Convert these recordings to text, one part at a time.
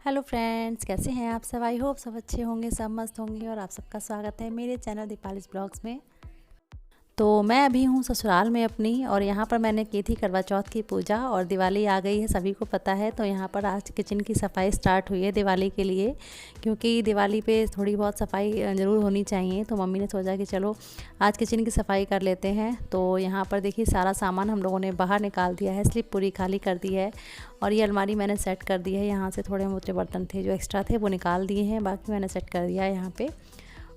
Hello friends, कैसे हैं आप सब। आई होप सब अच्छे होंगे, सब मस्त होंगे। और आप सबका स्वागत है मेरे चैनल दीपालिस ब्लॉग्स में। तो मैं अभी हूँ ससुराल में अपनी, और यहाँ पर मैंने की थी करवा चौथ की पूजा। और दिवाली आ गई है, सभी को पता है। तो यहाँ पर आज किचन की सफाई स्टार्ट हुई है दिवाली के लिए, क्योंकि दिवाली पे थोड़ी बहुत सफाई ज़रूर होनी चाहिए। तो मम्मी ने सोचा कि चलो आज किचन की सफाई कर लेते हैं। तो यहाँ पर देखिए सारा सामान हम लोगों ने बाहर निकाल दिया है, स्लिप पूरी खाली कर दी है। और ये अलमारी मैंने सेट कर दी है। यहाँ से थोड़े मोटे बर्तन थे जो एक्स्ट्रा थे वो निकाल दिए हैं, बाकी मैंने सेट कर दिया है यहाँ पे।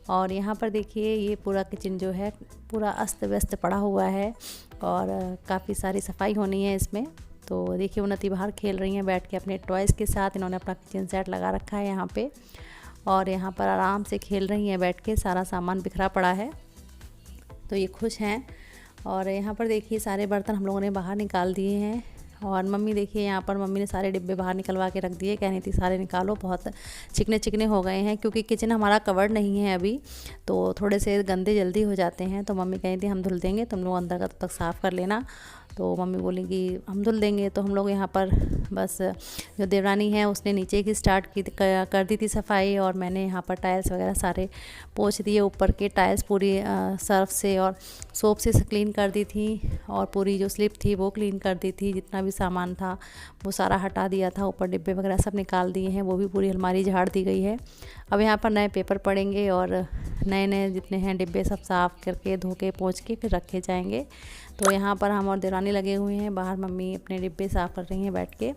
और यहाँ पर देखिए ये पूरा किचन जो है पूरा अस्त व्यस्त पड़ा हुआ है, और काफ़ी सारी सफाई होनी है इसमें। तो देखिए उन्नति बाहर खेल रही हैं बैठ के अपने टॉयज़ के साथ। इन्होंने अपना किचन सेट लगा रखा है यहाँ पे, और यहाँ पर आराम से खेल रही हैं बैठ के। सारा सामान बिखरा पड़ा है तो ये खुश हैं। और यहाँ पर देखिए सारे बर्तन हम लोगों ने बाहर निकाल दिए हैं। और मम्मी देखिए यहाँ पर मम्मी ने सारे डिब्बे बाहर निकलवा के रख दिए, कहनी थी सारे निकालो, बहुत चिकने चिकने हो गए हैं। क्योंकि किचन हमारा कवर्ड नहीं है अभी, तो थोड़े से गंदे जल्दी हो जाते हैं। तो मम्मी कही थी हम धुल देंगे, तुम लोग अंदर का तब तक साफ़ कर लेना। तो मम्मी बोली कि हम धुल देंगे। तो हम लोग यहाँ पर बस जो देवरानी है उसने नीचे की स्टार्ट की कर दी थी सफाई, और मैंने यहाँ पर टाइल्स वगैरह सारे पोंछ दिए। ऊपर के टाइल्स पूरी सर्फ से और सोप से क्लीन कर दी थी, और पूरी जो स्लिप थी वो क्लीन कर दी थी। जितना भी सामान था वो सारा हटा दिया था, ऊपर डिब्बे वगैरह सब निकाल दिए हैं, वो भी पूरी अलमारी झाड़ दी गई है। अब यहाँ पर नए पेपर पड़ेंगे, और नए नए जितने हैं डिब्बे सब साफ़ करके धो के पोंछ के फिर रखे जाएंगे। तो यहाँ पर हम और देवरानी लगे हुए हैं, बाहर मम्मी अपने डिब्बे साफ़ कर रही हैं बैठ के,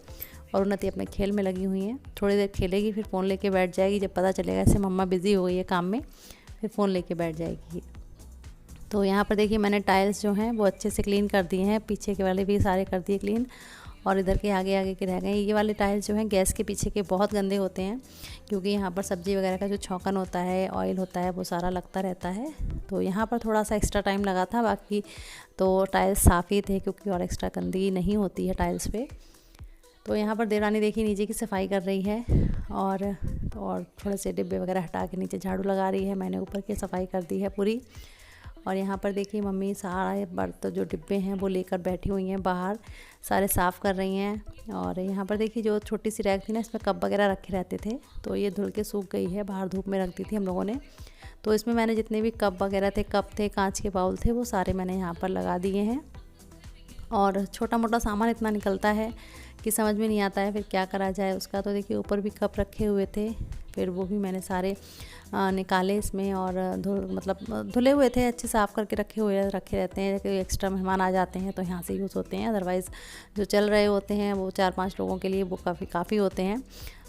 और उन्नति अपने खेल में लगी हुई हैं। थोड़ी देर खेलेगी फिर फ़ोन लेके बैठ जाएगी। जब पता चलेगा ऐसे मम्मा बिज़ी हो गई है काम में, फिर फ़ोन लेके बैठ जाएगी। तो यहाँ पर देखिए मैंने टाइल्स जो हैं वो अच्छे से क्लीन कर दिए हैं, पीछे के वाले भी सारे कर दिए क्लीन, और इधर के आगे आगे के रह गए। ये वाले टाइल्स जो हैं गैस के पीछे के बहुत गंदे होते हैं, क्योंकि यहाँ पर सब्ज़ी वगैरह का जो छौंकन होता है, ऑयल होता है, वो सारा लगता रहता है। तो यहाँ पर थोड़ा सा एक्स्ट्रा टाइम लगा था, बाकी तो टाइल्स साफ़ ही थे, क्योंकि और एक्स्ट्रा गंदगी नहीं होती है टाइल्स पे। तो यहाँ पर देवरानी देखिए नीचे की सफाई कर रही है, और थोड़े से डिब्बे वगैरह हटा के नीचे झाड़ू लगा रही है। मैंने ऊपर की सफाई कर दी है पूरी। और यहाँ पर देखिए मम्मी सारे बर्तन जो डिब्बे हैं वो लेकर बैठी हुई हैं बाहर, सारे साफ़ कर रही हैं। और यहाँ पर देखिए जो छोटी सी रैक थी ना, इसमें कप वगैरह रखे रहते थे, तो ये धुल के सूख गई है, बाहर धूप में रख दी थी हम लोगों ने। तो इसमें मैंने जितने भी कप वगैरह थे, कप थे, कांच के बाउल थे, वो सारे मैंने यहाँ पर लगा दिए हैं। और छोटा मोटा सामान इतना निकलता है कि समझ में नहीं आता है फिर क्या करा जाए उसका। तो देखिए ऊपर भी कप रखे हुए थे, फिर वो भी मैंने सारे निकाले इसमें। और धुले हुए थे, अच्छे साफ़ करके रखे रहते हैं कि एक्स्ट्रा मेहमान आ जाते हैं तो यहाँ से यूज़ होते हैं। अदरवाइज़ जो चल रहे होते हैं वो 4-5 लोगों के लिए वो काफ़ी होते हैं।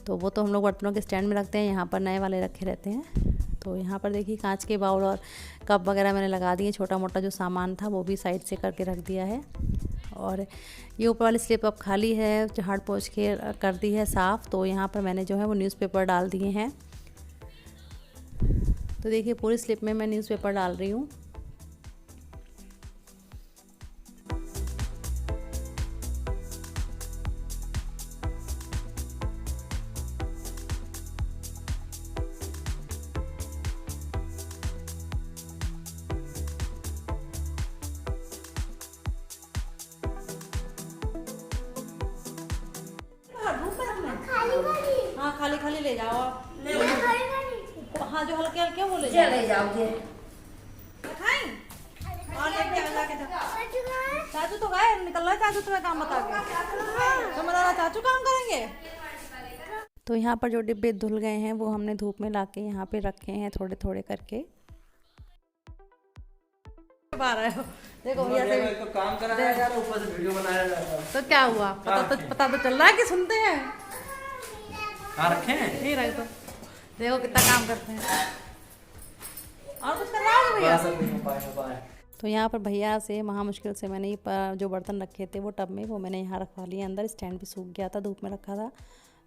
तो वो तो हम लोग बर्तनों के स्टैंड में रखते हैं, यहाँ पर नए वाले रखे रहते हैं। तो यहाँ पर देखिए कांच के बाउल और कप वगैरह मैंने लगा दिए, छोटा मोटा जो सामान था वो भी साइड से करके रख दिया है। और ये ऊपर वाली स्लिप अब खाली है, झाड़ पोंछ के कर दी है साफ़। तो यहाँ पर मैंने जो है वो न्यूज़पेपर डाल दिए हैं। तो देखिए पूरी स्लिप में मैं न्यूज़पेपर डाल रही हूँ। हाँ खाली खाली ले जाओ आप। हाँ जो हल्के हल्के वो ले जाओ। खाएं और लेके जाके चाचू तो गए, निकल रहा है चाचू तुम्हें काम बता के। तो मेरा चाचू काम करेंगे। तो यहाँ पर जो डिब्बे धुल गए हैं वो हमने धूप में लाके यहाँ पे रखे हैं थोड़े थोड़े करके। देखो भैया से तो काम कराया जा रहा है, ऊपर से वीडियो बनाया जा रहा है। तो क्या हुआ, पता तो चल रहा है कि सुनते हैं। कहाँ रखे हैं? नहीं रखे तो देखो कितना काम करते हैं। और कुछ करवा दो भैया। तो यहाँ पर भैया से महा मुश्किल से मैंने ये जो बर्तन रखे थे वो टब में, वो मैंने यहाँ रखवा लिए अंदर। स्टैंड भी सूख गया था, धूप में रखा था।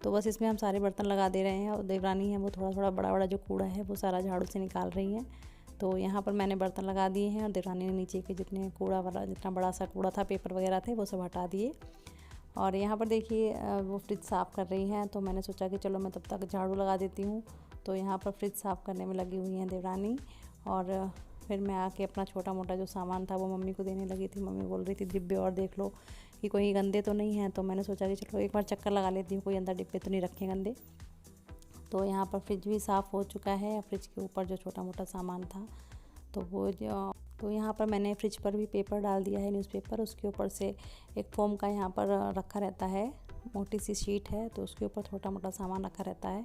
तो बस इसमें हम सारे बर्तन लगा दे रहे हैं। और देवरानी है वो थोड़ा थोड़ा बड़ा बड़ा जो कूड़ा है वो सारा झाड़ू से निकाल रही हैं। तो यहाँ पर मैंने बर्तन लगा दिए हैं, और देवरानी ने नीचे के जितने कूड़ा वाला जितना बड़ा सा कूड़ा था, पेपर वगैरह थे, वो सब हटा दिए। और यहाँ पर देखिए वो फ्रिज साफ़ कर रही हैं। तो मैंने सोचा कि चलो मैं तब तक झाड़ू लगा देती हूँ। तो यहाँ पर फ्रिज साफ़ करने में लगी हुई हैं देवरानी। और फिर मैं आके अपना छोटा मोटा जो सामान था वो मम्मी को देने लगी थी। मम्मी बोल रही थी डिब्बे और देख लो, कि कोई गंदे तो नहीं हैं। तो मैंने सोचा कि चलो एक बार चक्कर लगा लेती हूँ, कोई अंदर डिब्बे तो नहीं रखे गंदे। तो यहाँ पर फ्रिज भी साफ़ हो चुका है। फ्रिज के ऊपर जो छोटा मोटा सामान था तो यहाँ पर मैंने फ्रिज पर भी पेपर डाल दिया है, न्यूज़पेपर। उसके ऊपर से एक फोम का यहाँ पर रखा रहता है, मोटी सी शीट है, तो उसके ऊपर छोटा मोटा सामान रखा रहता है।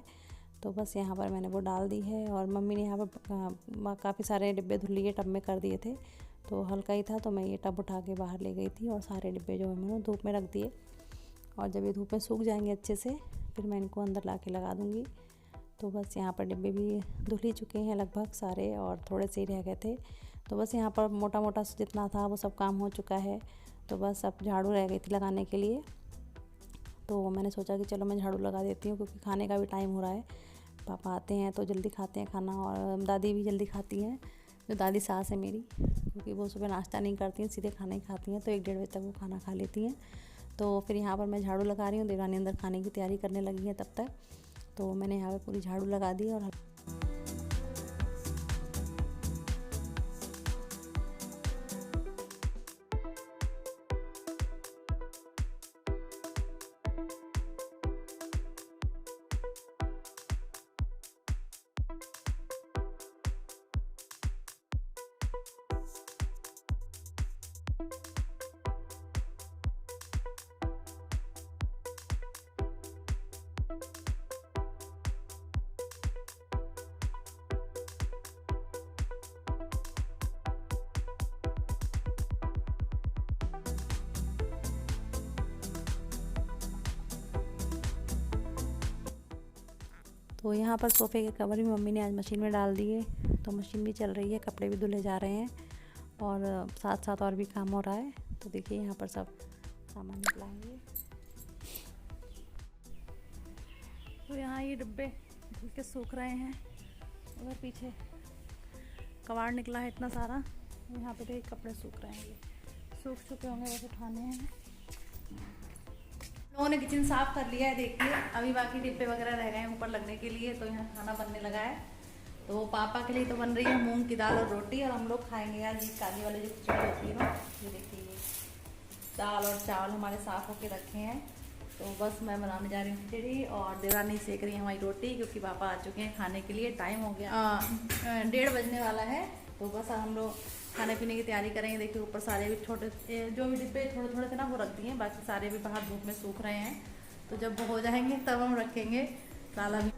तो बस यहाँ पर मैंने वो डाल दी है। और मम्मी ने यहाँ पर काफ़ी सारे डिब्बे धुल लिए, टब में कर दिए थे, तो हल्का ही था, तो मैं ये टब उठा के बाहर ले गई थी और सारे डिब्बे जो है मैंने धूप में रख दिए। और जब ये धूप में सूख जाएंगे अच्छे से, फिर मैं इनको अंदर ला के लगा दूँगी। तो बस यहाँ पर डिब्बे भी धुल ही चुके हैं लगभग सारे, और थोड़े से ही रह गए थे। तो बस यहाँ पर मोटा मोटा जितना था वो सब काम हो चुका है। तो बस अब झाड़ू रह गई थी लगाने के लिए। तो मैंने सोचा कि चलो मैं झाड़ू लगा देती हूँ, क्योंकि खाने का भी टाइम हो रहा है। पापा आते हैं तो जल्दी खाते हैं खाना, और दादी भी जल्दी खाती हैं, जो दादी सास है मेरी, क्योंकि वो सुबह नाश्ता नहीं करती हैं, सीधे खाना ही खाती हैं। तो 1-1:30 बजे तक वो खाना खा लेती हैं। तो फिर यहाँ पर मैं झाड़ू लगा रही हूँ, देवरानी अंदर खाने की तैयारी करने लगी है तब तक। तो मैंने यहाँ पर पूरी झाड़ू लगा दी। और तो यहाँ पर सोफ़े के कवर भी मम्मी ने आज मशीन में डाल दिए। तो मशीन भी चल रही है, कपड़े भी धुले जा रहे हैं, और साथ साथ और भी काम हो रहा है। तो देखिए यहाँ पर सब सामान निकलाएंगे। तो यहाँ ये डिब्बे धुल के सूख रहे हैं। उधर पीछे कबाड़ निकला है इतना सारा, यहाँ पे देखिए कपड़े सूख रहे हैं। ये सूख चुके होंगे, बस उठाने हैं। लोगों ने किचन साफ़ कर लिया है, देखिए। अभी बाकी डिब्बे वगैरह रह गए हैं ऊपर लगने के लिए। तो यहाँ खाना बनने लगा है। तो पापा के लिए तो बन रही है मूंग की दाल और रोटी, और हम लोग खाएंगे यार ये काली वाली जो खिचड़ी होती है ना। ये देखिए, ये दाल और चावल हमारे साफ़ होके रखे हैं। तो बस मैं बनाने जा रही हूँ खिचड़ी, और देवरानी सेक रही है हमारी रोटी, क्योंकि पापा आ चुके हैं खाने के लिए। टाइम हो गया 1:30 बजने वाला है। तो बस हम लोग खाने पीने की तैयारी करेंगे। देखिए ऊपर सारे भी छोटे जो भी डिब्बे थोड़े थोड़े थे ना, वो रख दिए। बाकी सारे भी बाहर धूप में सूख रहे हैं। तो जब वो हो जाएंगे तब हम रखेंगे काला भी।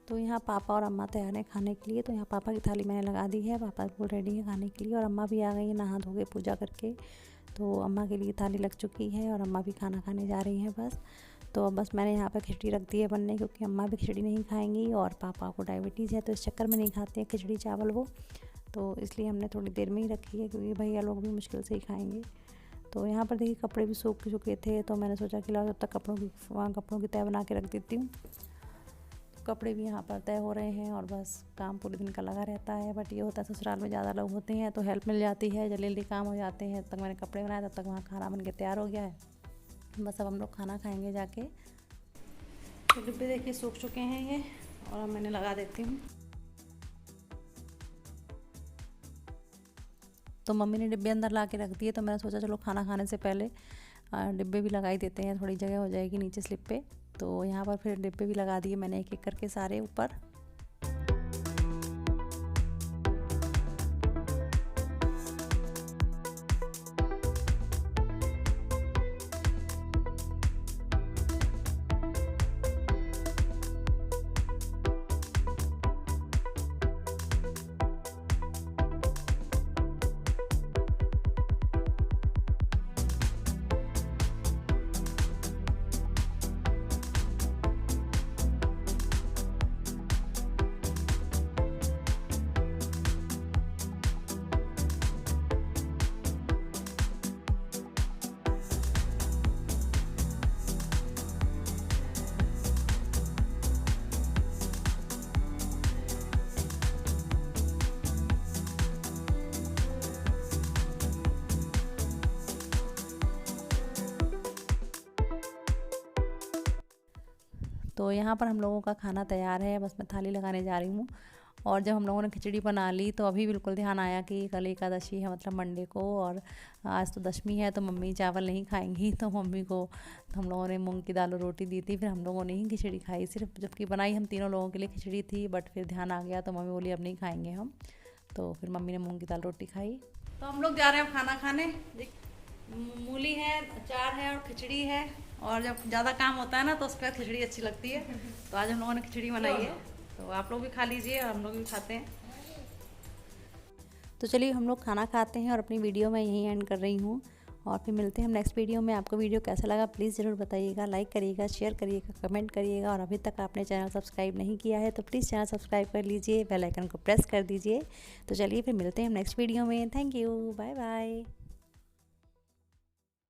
तो यहाँ पापा और अम्मा तैयार हैं खाने के लिए। तो यहाँ पापा की थाली मैंने लगा दी है, पापा बिल्कुल रेडी है खाने के लिए। और अम्मा भी आ गई है नहा धो के पूजा करके। तो अम्मा के लिए थाली लग चुकी है, और अम्मा भी खाना खाने जा रही हैं बस। तो बस मैंने यहाँ पर खिचड़ी रख दी है बनने, क्योंकि अम्मा भी खिचड़ी नहीं खाएंगी, और पापा को डायबिटीज़ है, तो इस चक्कर में नहीं खाते हैं खिचड़ी चावल वो। तो इसलिए हमने थोड़ी देर में ही रखी है, क्योंकि भैया लोग भी मुश्किल से ही खाएँगे। तो यहाँ पर देखिए कपड़े भी सूख चुके थे। तो मैंने सोचा कि जब तक कपड़ों की तय बना के रख देती हूँ। कपड़े भी यहाँ पर तय हो रहे हैं, और बस काम पूरे दिन का लगा रहता है। बट ये होता है ससुराल में ज़्यादा लोग होते हैं तो हेल्प मिल जाती है, जल्दी जल्दी काम हो जाते हैं। तब तक मैंने कपड़े बनाए, तब तक वहाँ खाना बन के तैयार हो गया है। बस अब हम लोग खाना खाएंगे जाके। तो डिब्बे देखिए सूख चुके हैं ये, और अब मैंने लगा देती हूँ। तो मम्मी ने डिब्बे अंदर ला के रख दिए। तो मैंने सोचा चलो खाना खाने से पहले डिब्बे भी लगा ही देते हैं, थोड़ी जगह हो जाएगी नीचे स्लिप पे। तो यहाँ पर फिर डिब्बे भी लगा दिए मैंने एक एक करके सारे ऊपर। तो यहाँ पर हम लोगों का खाना तैयार है, बस मैं थाली लगाने जा रही हूँ। और जब हम लोगों ने खिचड़ी बना ली तो अभी बिल्कुल ध्यान आया कि कल एकादशी है, मतलब मंडे को, और आज तो दशमी है, तो मम्मी चावल नहीं खाएंगी। तो मम्मी को हम लोगों ने मूंग की दाल और रोटी दी थी, फिर हम लोगों ने ही खिचड़ी खाई सिर्फ, जबकि बनाई हम तीनों लोगों के लिए खिचड़ी थी, बट फिर ध्यान आ गया तो मम्मी बोली अब नहीं खाएंगे हम, तो फिर मम्मी ने मूंग की दाल रोटी खाई। तो हम लोग जा रहे हैं खाना खाने। मूली है, अचार है और खिचड़ी है, और जब ज़्यादा काम होता है ना तो उसके बाद खिचड़ी अच्छी लगती है। तो आज हम लोगों ने खिचड़ी बनाई है, तो आप लोग भी खा लीजिए और हम लोग भी खाते हैं। तो चलिए हम लोग खाना खाते हैं और अपनी वीडियो मैं यहीं एंड कर रही हूँ, और फिर मिलते हैं हम नेक्स्ट वीडियो में। आपको वीडियो कैसा लगा प्लीज़ ज़रूर बताइएगा, लाइक करिएगा, शेयर करिएगा, कमेंट करिएगा, और अभी तक आपने चैनल सब्सक्राइब नहीं किया है तो प्लीज़ चैनल सब्सक्राइब कर लीजिए, बेल आइकन को प्रेस कर दीजिए। तो चलिए फिर मिलते हैं हम नेक्स्ट वीडियो में। Thank you, bye bye.